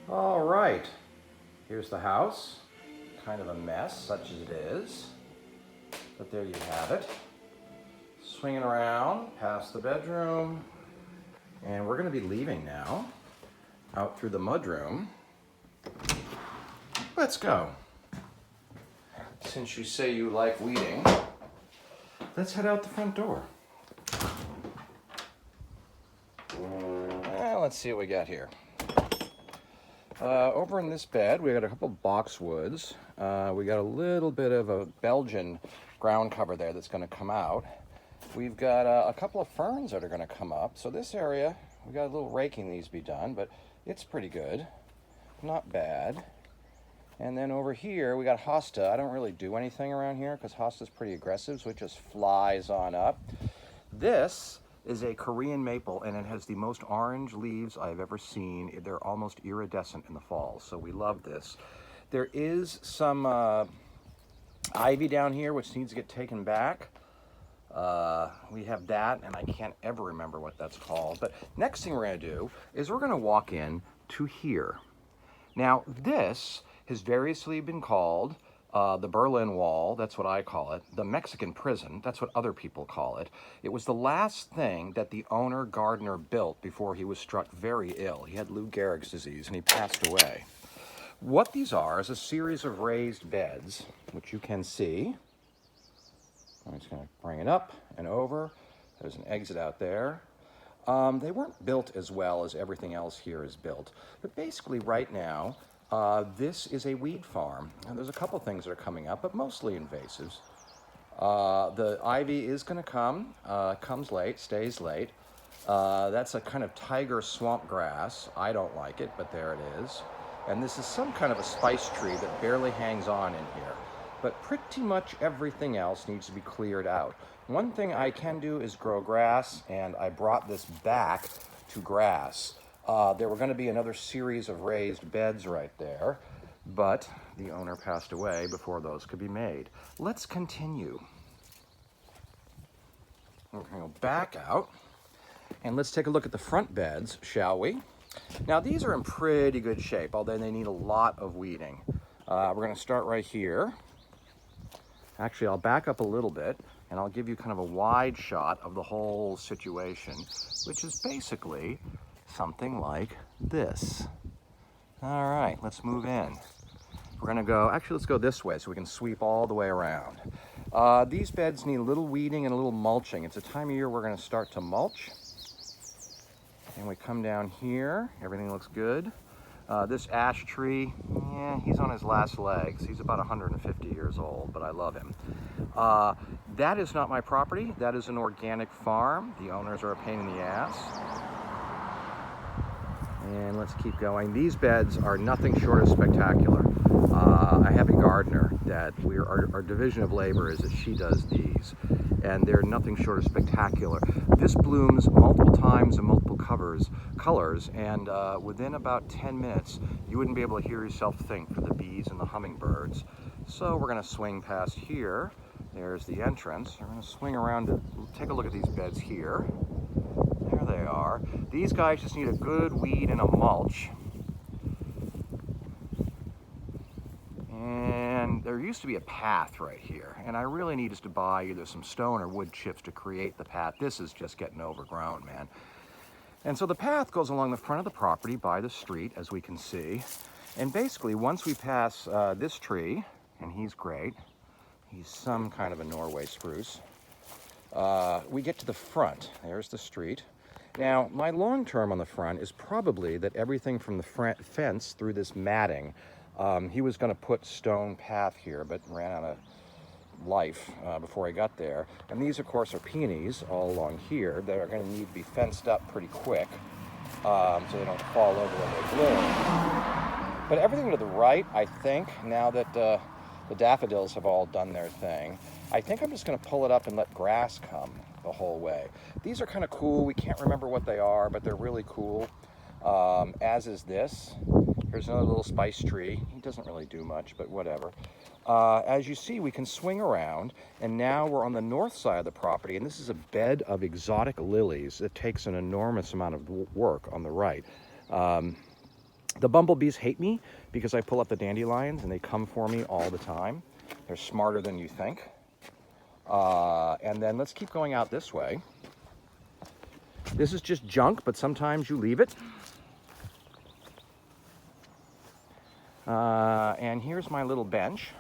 All right, here's the house. Kind of a mess, such as it is, but there you have it. Swinging around past the bedroom, and we're going to be leaving now, out through the mudroom. Let's go. Since you say you like weeding, let's head out the front door. Let's see what we got here. Over in this bed, we got a couple boxwoods. We got a little bit of a Belgian ground cover there that's going to come out. We've got a couple of ferns that are going to come up. So this area, we got a little raking needs to be done, but it's pretty good. Not bad. And then over here, we got hosta. I don't really do anything around here because hosta's pretty aggressive, so it just flies on up. This is a Korean maple, and it has the most orange leaves I've ever seen. They're almost iridescent in the fall, so we love this. There is some ivy down here, which needs to get taken back. We have that, and I can't ever remember what that's called. But next thing we're gonna do is we're gonna walk in to here. Now, this has variously been called the Berlin Wall, that's what I call it, the Mexican prison, that's what other people call it. It was the last thing that the owner Gardner built before he was struck very ill. He had Lou Gehrig's disease and he passed away. What these are is a series of raised beds, which you can see. I'm just gonna bring it up and over. There's an exit out there. They weren't built as well as everything else here is built, but basically right now, this is a weed farm. And there's a couple things that are coming up, but mostly invasives. The ivy is going to come, comes late, stays late. That's a kind of tiger swamp grass. I don't like it, but there it is. And this is some kind of a spice tree that barely hangs on in here. But pretty much everything else needs to be cleared out. One thing I can do is grow grass, and I brought this back to grass. There were going to be another series of raised beds right there, but the owner passed away before those could be made. Let's continue. We're going to go back out, and let's take a look at the front beds, shall we? Now, these are in pretty good shape, although they need a lot of weeding. We're going to start right here. Actually, I'll back up a little bit, and I'll give you kind of a wide shot of the whole situation, which is basically something like this. All right, let's move in. We're gonna go, actually let's go this way so we can sweep all the way around. These beds need a little weeding and a little mulching. It's a time of year we're gonna start to mulch. And we come down here, everything looks good. This ash tree, yeah, he's on his last legs. He's about 150 years old, but I love him. That is not my property. That is an organic farm. The owners are a pain in the ass. And let's keep going. These beds are nothing short of spectacular. I have a gardener that our division of labor is that she does these, and they're nothing short of spectacular. This blooms multiple times in multiple colors, and within about 10 minutes, you wouldn't be able to hear yourself think for the bees and the hummingbirds. So we're gonna swing past here. There's the entrance. We're gonna swing around to take a look at these beds here. There they are. These guys just need a good weed and a mulch. And there used to be a path right here, and I really need us to buy either some stone or wood chips to create the path. This is just getting overgrown, man. And so the path goes along the front of the property by the street, as we can see. And basically, once we pass this tree, and he's great, he's some kind of a Norway spruce, we get to the front. There's the street. Now, my long term on the front is probably that everything from the front fence through this matting, he was going to put stone path here, but ran out of life before I got there. And these, of course, are peonies all along here that are going to need to be fenced up pretty quick so they don't fall over when they bloom. But everything to the right, I think, now that the daffodils have all done their thing, I think I'm just going to pull it up and let grass come the whole way. These are kind of cool. We can't remember what they are, but they're really cool, as is this. Here's another little spice tree. He doesn't really do much, but whatever. As you see, we can swing around, and now we're on the north side of the property, and this is a bed of exotic lilies. It takes an enormous amount of work on the right. The bumblebees hate me because I pull up the dandelions and they come for me all the time. They're smarter than you think. And then let's keep going out this way. This is just junk, but sometimes you leave it. And here's my little bench.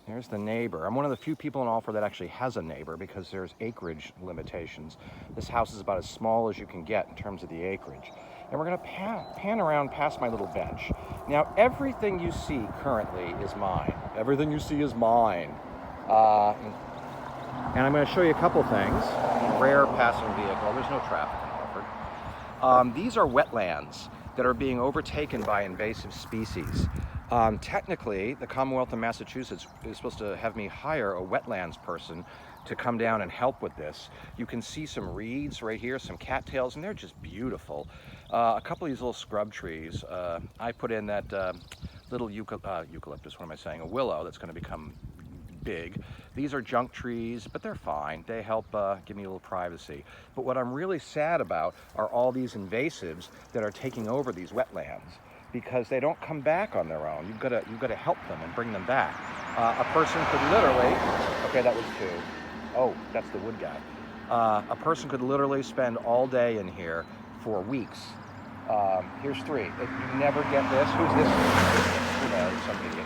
There's the neighbor. I'm one of the few people in Alfred that actually has a neighbor because there's acreage limitations. This house is about as small as you can get in terms of the acreage. And we're going to pan around past my little bench. Now, everything you see currently is mine. Everything you see is mine. And I'm going to show you a couple things. Rare passing vehicle. There's no traffic in Alfred. These are wetlands that are being overtaken by invasive species. Technically, the Commonwealth of Massachusetts is supposed to have me hire a wetlands person to come down and help with this. You can see some reeds right here, some cattails, and they're just beautiful. A couple of these little scrub trees. I put in that little eucalyptus, what am I saying? A willow that's going to become big. These are junk trees, but they're fine. They help give me a little privacy. But what I'm really sad about are all these invasives that are taking over these wetlands, because they don't come back on their own. You've got to help them and bring them back. A person could literally, okay, that was 2. Oh, that's the wood guy. A person could literally spend all day in here for weeks. Here's 3. You never get this. Who's this? Who knows? Some idiot.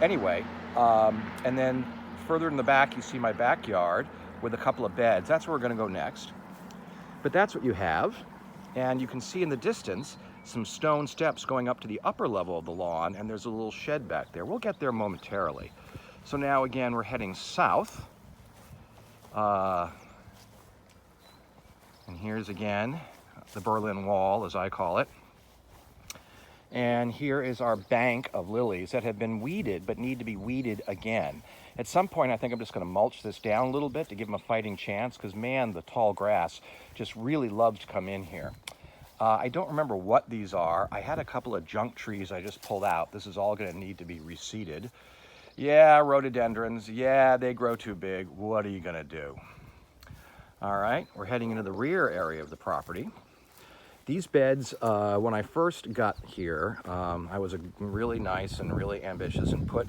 Anyway, and then further in the back, you see my backyard with a couple of beds. That's where we're going to go next. But that's what you have. And you can see in the distance some stone steps going up to the upper level of the lawn, and there's a little shed back there. We'll get there momentarily. So now again, we're heading south. And here's again the Berlin Wall, as I call it. And here is our bank of lilies that have been weeded but need to be weeded again. At some point, I think I'm just going to mulch this down a little bit to give them a fighting chance, because man, the tall grass just really loves to come in here. I don't remember what these are. I had a couple of junk trees I just pulled out. This is all going to need to be reseeded. Yeah, rhododendrons. Yeah, they grow too big. What are you going to do? All right, we're heading into the rear area of the property. These beds, when I first got here, I was really nice and really ambitious and put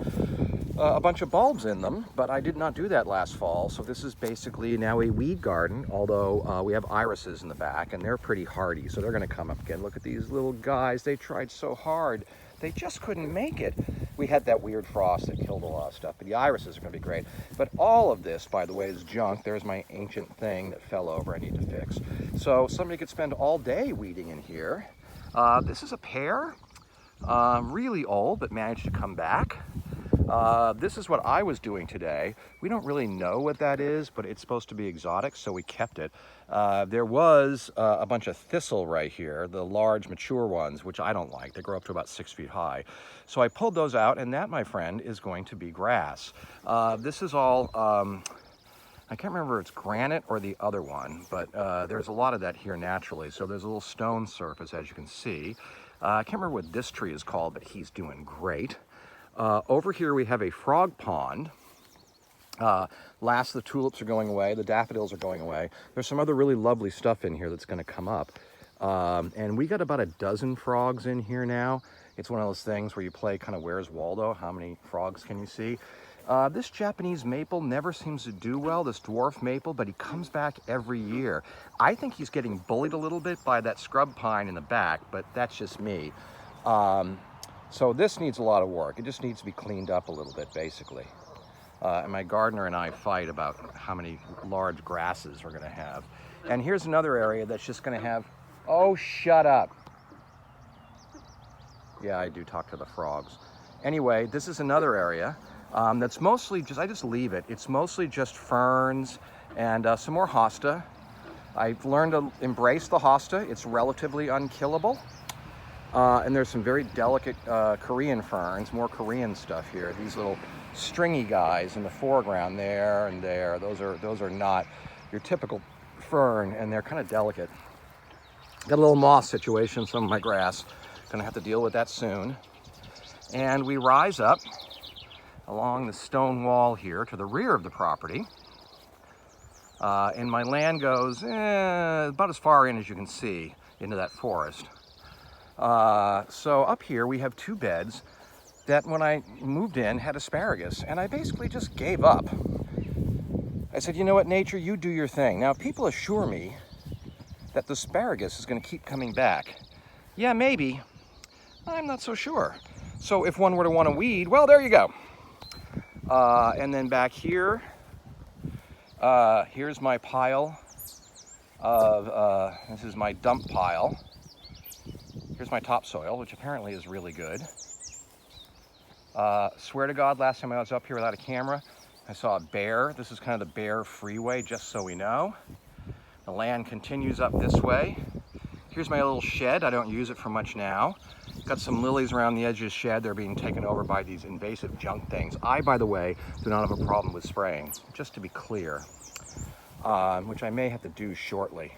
a bunch of bulbs in them, but I did not do that last fall. So this is basically now a weed garden, although we have irises in the back and they're pretty hardy, so they're going to come up again. Look at these little guys. They tried so hard. They just couldn't make it. We had that weird frost that killed a lot of stuff, but the irises are going to be great. But all of this, by the way, is junk. There's my ancient thing that fell over I need to fix. So somebody could spend all day weeding in here. This is a pear, really old, but managed to come back. This is what I was doing today. We don't really know what that is, but it's supposed to be exotic, so we kept it. There was a bunch of thistle right here, the large mature ones, which I don't like. They grow up to about 6 feet high. So I pulled those out, and that, my friend, is going to be grass. This is all, I can't remember if it's granite or the other one, but there's a lot of that here naturally. So there's a little stone surface, as you can see. I can't remember what this tree is called, but he's doing great. Over here we have a frog pond. Last, the tulips are going away, the daffodils are going away. There's some other really lovely stuff in here that's going to come up. And we got about a dozen frogs in here now. It's one of those things where you play kind of Where's Waldo? How many frogs can you see? This Japanese maple never seems to do well, this dwarf maple, but he comes back every year. I think he's getting bullied a little bit by that scrub pine in the back, but that's just me. So this needs a lot of work. It just needs to be cleaned up a little bit, basically. And my gardener and I fight about how many large grasses we're going to have. And here's another area that's just going to have... Oh, shut up. Yeah, I do talk to the frogs. Anyway, this is another area that's mostly just... I just leave it. It's mostly just ferns and some more hosta. I've learned to embrace the hosta. It's relatively unkillable. And there's some very delicate Korean ferns, more Korean stuff here. These little stringy guys in the foreground there and there. Those are not your typical fern, and they're kind of delicate. Got a little moss situation in some of my grass. Gonna have to deal with that soon. And we rise up along the stone wall here to the rear of the property. And my land goes about as far in as you can see into that forest. So up here we have 2 beds that when I moved in had asparagus, and I basically just gave up. I said, you know what, nature, you do your thing. Now, people assure me that the asparagus is going to keep coming back. Yeah, maybe. I'm not so sure. So if one were to want to weed, well, there you go. And then back here, here's my pile of, this is my dump pile. Here's my topsoil, which apparently is really good. Swear to God, last time I was up here without a camera, I saw a bear. This is kind of the bear freeway, just so we know. The land continues up this way. Here's my little shed. I don't use it for much now. Got some lilies around the edge of the shed. They're being taken over by these invasive junk things. I, by the way, do not have a problem with spraying, just to be clear, which I may have to do shortly.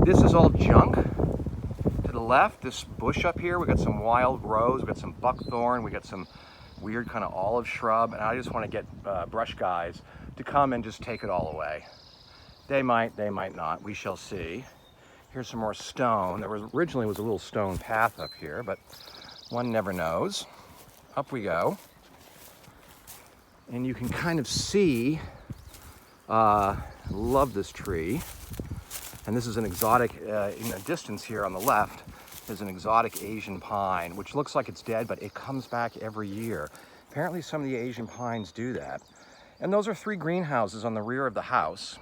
This is all junk. To the left, this bush up here, we got some wild rose, we got some buckthorn, we got some weird kind of olive shrub, and I just want to get brush guys to come and just take it all away. They might not. We shall see. Here's some more stone. There was originally was a little stone path up here, but one never knows. Up we go. And you can kind of see, love this tree. And this is an exotic, in the distance here on the left, there's an exotic Asian pine, which looks like it's dead, but it comes back every year. Apparently some of the Asian pines do that. And those are 3 greenhouses on the rear of the house,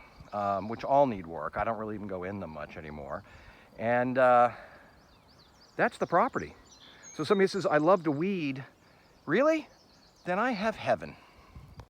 which all need work. I don't really even go in them much anymore. And that's the property. So somebody says, I love to weed. Really? Then I have heaven.